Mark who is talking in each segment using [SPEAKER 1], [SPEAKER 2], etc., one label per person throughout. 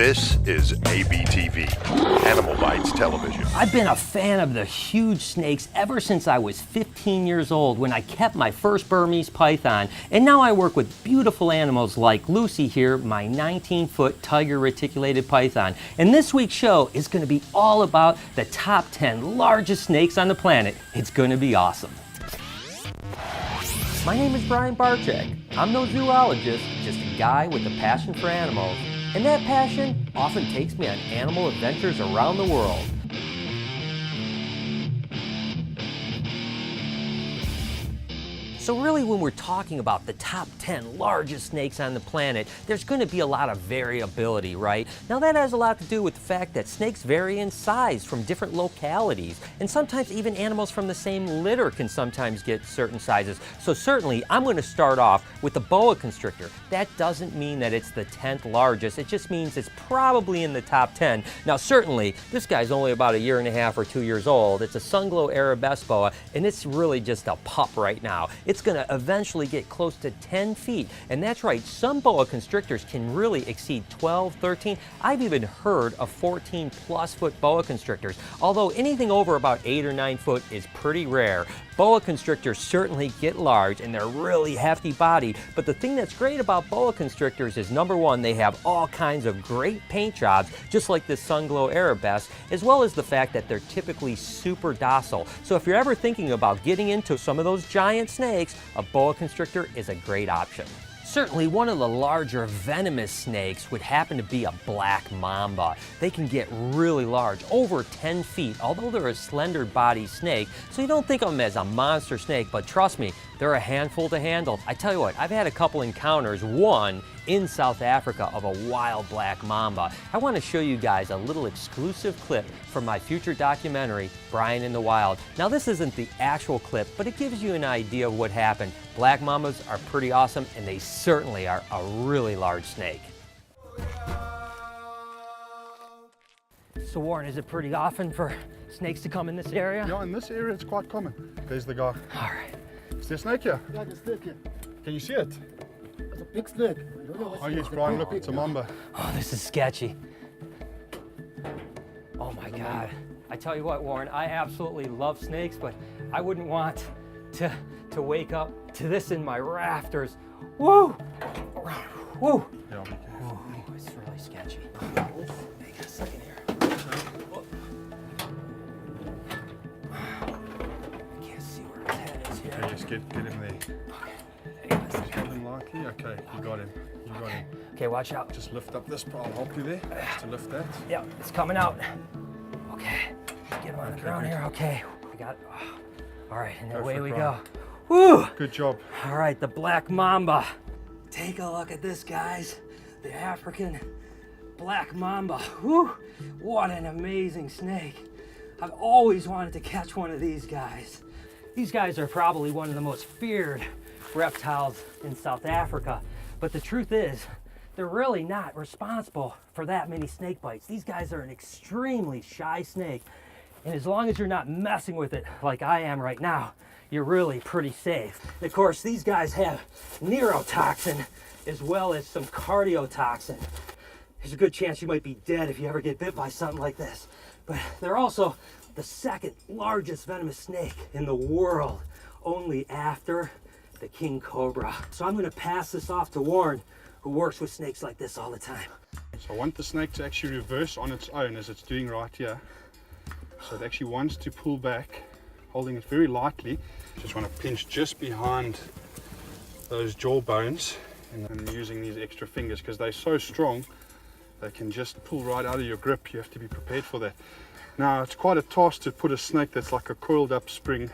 [SPEAKER 1] This is ABTV, Animal Bites Television.
[SPEAKER 2] I've been a fan of the huge snakes ever since I was 15 years old when I kept my first Burmese python, and now I work with beautiful animals like Lucy here, my 19-foot tiger reticulated python. And this week's show is going to be all about the top 10 largest snakes on the planet. It's going to be awesome. My name is Brian Barczyk. I'm no zoologist, just a guy with a passion for animals. And that passion often takes me on animal adventures around the world. So really, when we're talking about the top 10 largest snakes on the planet, there's going to be a lot of variability, right? Now that has a lot to do with the fact that snakes vary in size from different localities, and sometimes even animals from the same litter can sometimes get certain sizes. So certainly, I'm going to start off with the boa constrictor. That doesn't mean that it's the 10th largest, it just means it's probably in the top 10. Now certainly, this guy's only about 1.5 years or 2 years old. It's a Sunglow arabesque boa, and it's really just a pup right now. It's going to eventually get close to 10 feet. And that's right, some boa constrictors can really exceed 12, 13. I've even heard of 14+ foot boa constrictors, although anything over about 8 or 9 foot is pretty rare. Boa constrictors certainly get large and they're really hefty bodied, but the thing that's great about boa constrictors is number one, they have all kinds of great paint jobs, just like this Sunglow arabesque, as well as the fact that they're typically super docile. So if you're ever thinking about getting into some of those giant snakes, a boa constrictor is a great option. Certainly one of the larger venomous snakes would happen to be a black mamba. They can get really large, over 10 feet, although they're a slender body snake, so you don't think of them as a monster snake, but trust me, they're a handful to handle. I tell you what, I've had a couple encounters, one in South Africa of a wild black mamba. I want to show you guys a little exclusive clip from my future documentary, Brian in the Wild. Now this isn't the actual clip, but it gives you an idea of what happened. Black mambas are pretty awesome, and they certainly are a really large snake. So Warren, is it pretty often for snakes to come in this area?
[SPEAKER 3] Yeah, in this area it's quite common. There's the guy.
[SPEAKER 2] All right.
[SPEAKER 3] Is there a snake here?
[SPEAKER 4] Yeah, there's a snake here.
[SPEAKER 3] Can you see it?
[SPEAKER 4] It's a big snake. I don't know what's
[SPEAKER 3] Oh yes, Brian, look, it's a mamba.
[SPEAKER 2] Oh, this is sketchy. Oh my God. I tell you what, Warren, I absolutely love snakes, but I wouldn't want to wake up to this in my rafters. Woo! Woo!
[SPEAKER 3] Yeah, be careful.
[SPEAKER 2] Ooh, it's really sketchy. Hang on a second here. I can't see where his head is here.
[SPEAKER 3] Okay, just get him there.
[SPEAKER 2] Okay. Hang on a
[SPEAKER 3] Just
[SPEAKER 2] second.
[SPEAKER 3] hold him lightly. Okay, you got him. You got him.
[SPEAKER 2] Okay, watch out.
[SPEAKER 3] Just lift up this, I'll help you there. Just to lift that.
[SPEAKER 2] Yeah, it's coming out. Okay, get him on the
[SPEAKER 3] Okay,
[SPEAKER 2] ground
[SPEAKER 3] good.
[SPEAKER 2] here. Okay, we got it. Oh. All right, and
[SPEAKER 3] Go
[SPEAKER 2] away
[SPEAKER 3] for it,
[SPEAKER 2] we
[SPEAKER 3] Brian.
[SPEAKER 2] go. Woo!
[SPEAKER 3] Good job.
[SPEAKER 2] All right, the black mamba. Take a look at this, guys. The African black mamba. Woo! What an amazing snake. I've always wanted to catch one of these guys. These guys are probably one of the most feared reptiles in South Africa. But the truth is, they're really not responsible for that many snake bites. These guys are an extremely shy snake. And as long as you're not messing with it like I am right now, you're really pretty safe. And of course, these guys have neurotoxin as well as some cardiotoxin. There's a good chance you might be dead if you ever get bit by something like this. But they're also the second largest venomous snake in the world, only after the king cobra. So I'm gonna pass this off to Warren, who works with snakes like this all the time.
[SPEAKER 3] So I want the snake to actually reverse on its own as it's doing right here. So it actually wants to pull back, holding it very lightly. Just want to pinch just behind those jaw bones, and I'm using these extra fingers because they're so strong they can just pull right out of your grip. You have to be prepared for that. Now it's quite a task to put a snake that's like a coiled up spring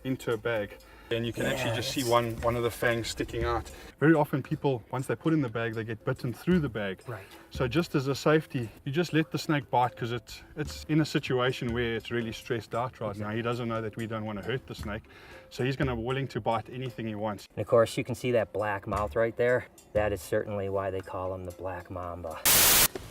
[SPEAKER 3] into a bag. And you can actually just see one of the fangs sticking out. Very often people, once they put in the bag, they get bitten through the bag.
[SPEAKER 2] Right.
[SPEAKER 3] So just as a safety, you just let the snake bite because it's in a situation where it's really stressed out right now. He doesn't know that we don't want to hurt the snake. So he's going to be willing to bite anything he wants.
[SPEAKER 2] And of course, you can see that black mouth right there. That is certainly why they call him the black mamba.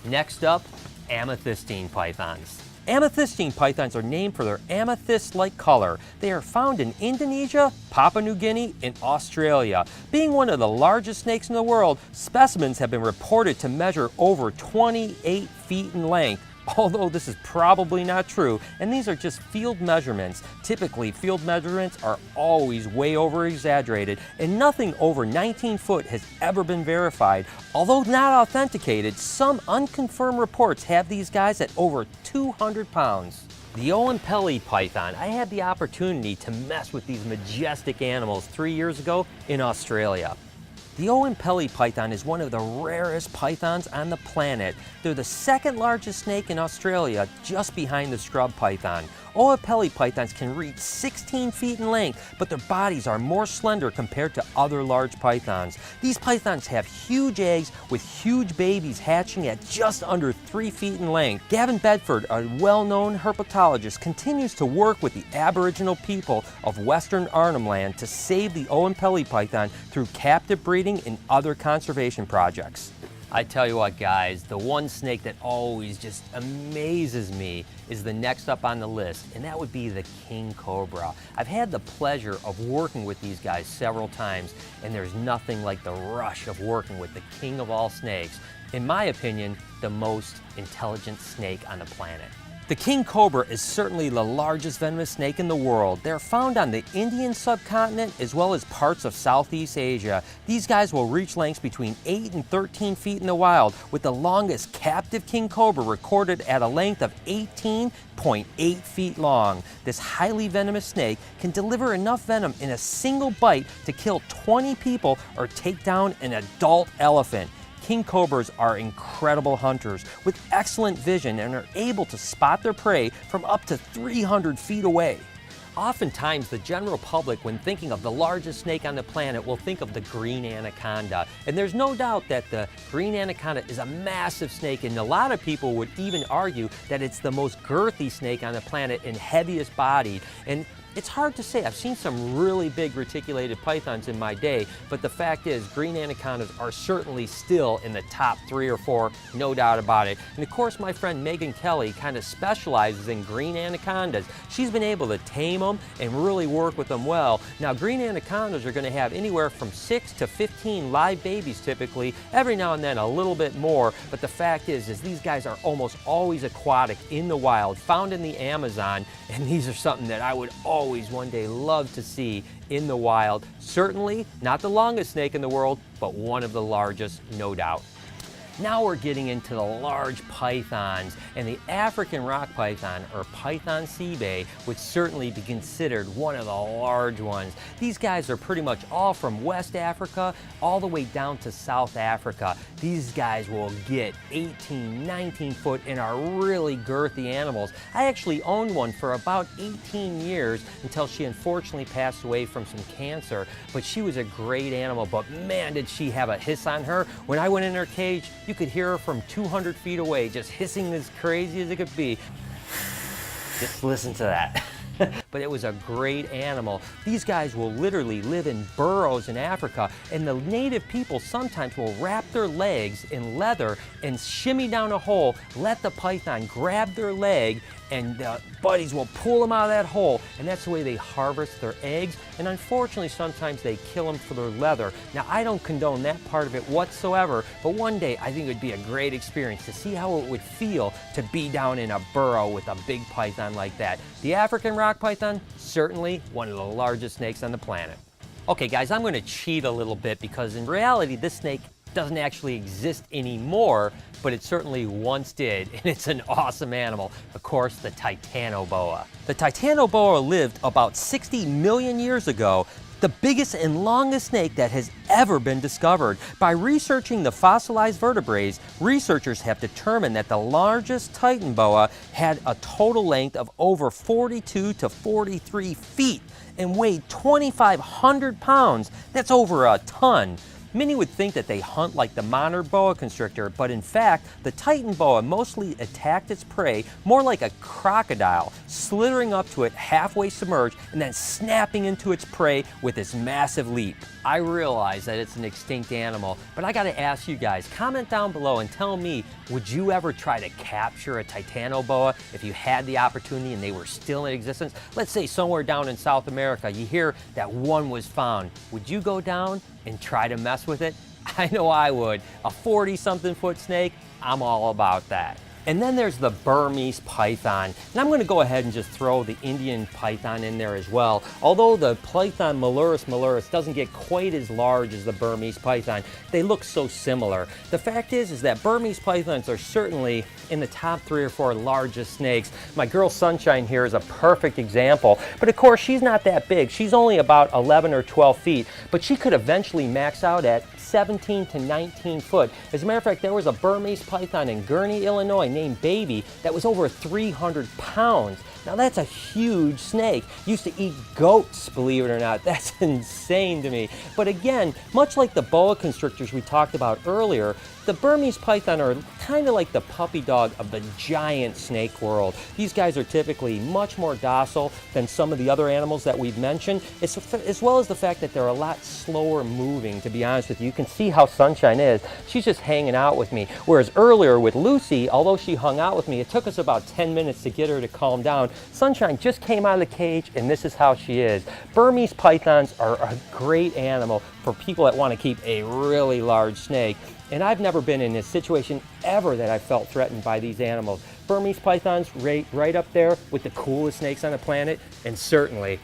[SPEAKER 2] Next up, amethystine pythons. Amethystine pythons are named for their amethyst-like color. They are found in Indonesia, Papua New Guinea, and Australia. Being one of the largest snakes in the world, specimens have been reported to measure over 28 feet in length. Although this is probably not true, and these are just field measurements. Typically, field measurements are always way over exaggerated, and nothing over 19 foot has ever been verified. Although not authenticated, some unconfirmed reports have these guys at over 200 pounds. The Oenpelli python, I had the opportunity to mess with these majestic animals 3 years ago in Australia. The Oenpelli python is one of the rarest pythons on the planet. They're the second largest snake in Australia, just behind the scrub python. Oenpelli pythons can reach 16 feet in length, but their bodies are more slender compared to other large pythons. These pythons have huge eggs with huge babies hatching at just under 3 feet in length. Gavin Bedford, a well-known herpetologist, continues to work with the Aboriginal people of Western Arnhem Land to save the Oenpelli python through captive breeding and other conservation projects. I tell you what, guys, the one snake that always just amazes me is the next up on the list, and that would be the king cobra. I've had the pleasure of working with these guys several times, and there's nothing like the rush of working with the king of all snakes. In my opinion, the most intelligent snake on the planet. The king cobra is certainly the largest venomous snake in the world. They're found on the Indian subcontinent as well as parts of Southeast Asia. These guys will reach lengths between 8 and 13 feet in the wild, with the longest captive king cobra recorded at a length of 18.8 feet long. This highly venomous snake can deliver enough venom in a single bite to kill 20 people or take down an adult elephant. King cobras are incredible hunters with excellent vision and are able to spot their prey from up to 300 feet away. Oftentimes, the general public, when thinking of the largest snake on the planet, will think of the green anaconda. And there's no doubt that the green anaconda is a massive snake, and a lot of people would even argue that it's the most girthy snake on the planet and heaviest bodied. And it's hard to say. I've seen some really big reticulated pythons in my day, but the fact is green anacondas are certainly still in the top 3 or 4, no doubt about it. And of course, my friend Megan Kelly kind of specializes in green anacondas. She's been able to tame them and really work with them well. Now, green anacondas are going to have anywhere from 6 to 15 live babies typically, every now and then a little bit more, but the fact is these guys are almost always aquatic in the wild, found in the Amazon, and these are something that I would always one day love to see in the wild. Certainly not the longest snake in the world, but one of the largest, no doubt. Now we're getting into the large pythons, and the African rock python, or Python sebae, would certainly be considered one of the large ones. These guys are pretty much all from West Africa all the way down to South Africa. These guys will get 18, 19 foot and are really girthy animals. I actually owned one for about 18 years until she unfortunately passed away from some cancer, but she was a great animal, but man, did she have a hiss on her. When I went in her cage, you could hear her from 200 feet away, just hissing as crazy as it could be. Just listen to that. But it was a great animal. These guys will literally live in burrows in Africa, and the native people sometimes will wrap their legs in leather and shimmy down a hole, let the python grab their leg, and the buddies will pull them out of that hole, and that's the way they harvest their eggs. And unfortunately, sometimes they kill them for their leather. Now, I don't condone that part of it whatsoever, but one day I think it would be a great experience to see how it would feel to be down in a burrow with a big python like that. The African rock python, certainly one of the largest snakes on the planet. Okay, guys, I'm going to cheat a little bit because in reality, this snake doesn't actually exist anymore, but it certainly once did, and it's an awesome animal. Of course, the titanoboa. The titanoboa lived about 60 million years ago, the biggest and longest snake that has ever been discovered. By researching the fossilized vertebrae, researchers have determined that the largest titan boa had a total length of over 42 to 43 feet and weighed 2,500 pounds. That's over a ton. Many would think that they hunt like the monarch boa constrictor, but in fact, the Titan boa mostly attacked its prey more like a crocodile, slithering up to it halfway submerged and then snapping into its prey with this massive leap. I realize that it's an extinct animal, but I gotta ask you guys, comment down below and tell me, would you ever try to capture a titanoboa if you had the opportunity and they were still in existence? Let's say somewhere down in South America, you hear that one was found. Would you go down and try to mess with it? I know I would. A 40-something foot snake, I'm all about that. And then there's the Burmese python. And I'm going to go ahead and just throw the Indian python in there as well. Although the python Malurus doesn't get quite as large as the Burmese python, they look so similar. The fact is that Burmese pythons are certainly in the top 3 or 4 largest snakes. My girl Sunshine here is a perfect example. But of course, she's not that big. She's only about 11 or 12 feet, but she could eventually max out at 17 to 19 foot. As a matter of fact, there was a Burmese python in Gurnee, Illinois named Baby that was over 300 pounds. Now that's a huge snake. Used to eat goats, believe it or not. That's insane to me. But again, much like the boa constrictors we talked about earlier, the Burmese python are kind of like the puppy dog of the giant snake world. These guys are typically much more docile than some of the other animals that we've mentioned, as well as the fact that they're a lot slower moving, to be honest with you. You can see how Sunshine is. She's just hanging out with me. Whereas earlier with Lucy, although she hung out with me, it took us about 10 minutes to get her to calm down. Sunshine just came out of the cage, and this is how she is. Burmese pythons are a great animal for people that want to keep a really large snake. And I've never been in a situation ever that I felt threatened by these animals. Burmese pythons right up there with the coolest snakes on the planet, and certainly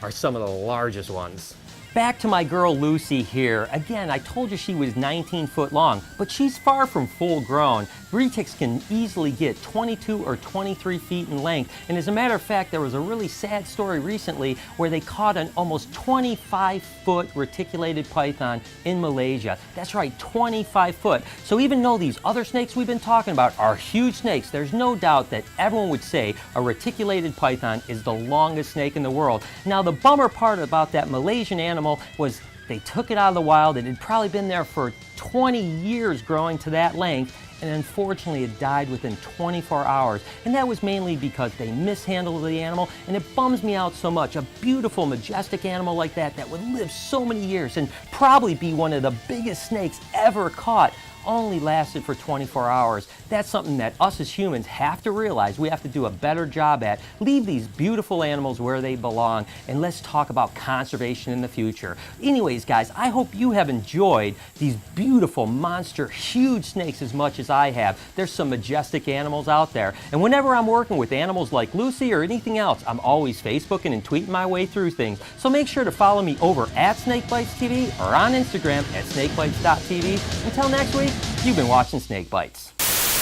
[SPEAKER 2] are some of the largest ones. Back to my girl Lucy here. Again, I told you she was 19 foot long, but she's far from full grown. Retics can easily get 22 or 23 feet in length. And as a matter of fact, there was a really sad story recently where they caught an almost 25-foot reticulated python in Malaysia. That's right, 25 foot. So even though these other snakes we've been talking about are huge snakes, there's no doubt that everyone would say a reticulated python is the longest snake in the world. Now, the bummer part about that Malaysian animal was they took it out of the wild. It had probably been there for 20 years growing to that length, and unfortunately it died within 24 hours. And that was mainly because they mishandled the animal, and it bums me out so much. A beautiful, majestic animal like that that would live so many years and probably be one of the biggest snakes ever caught only lasted for 24 hours. That's something that us as humans have to realize we have to do a better job at. Leave these beautiful animals where they belong, and let's talk about conservation in the future. Anyways, guys, I hope you have enjoyed these beautiful, monster, huge snakes as much as I have. There's some majestic animals out there, and whenever I'm working with animals like Lucy or anything else, I'm always Facebooking and tweeting my way through things. So make sure to follow me over at SnakeBytesTV or on Instagram at SnakeBytes.tv. Until next week, you've been watching Snake Bites.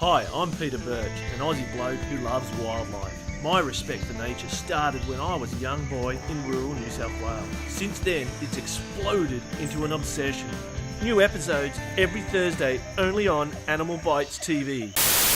[SPEAKER 5] Hi, I'm Peter Birch, an Aussie bloke who loves wildlife. My respect for nature started when I was a young boy in rural New South Wales. Since then, it's exploded into an obsession. New episodes every Thursday, only on AnimalBytesTV.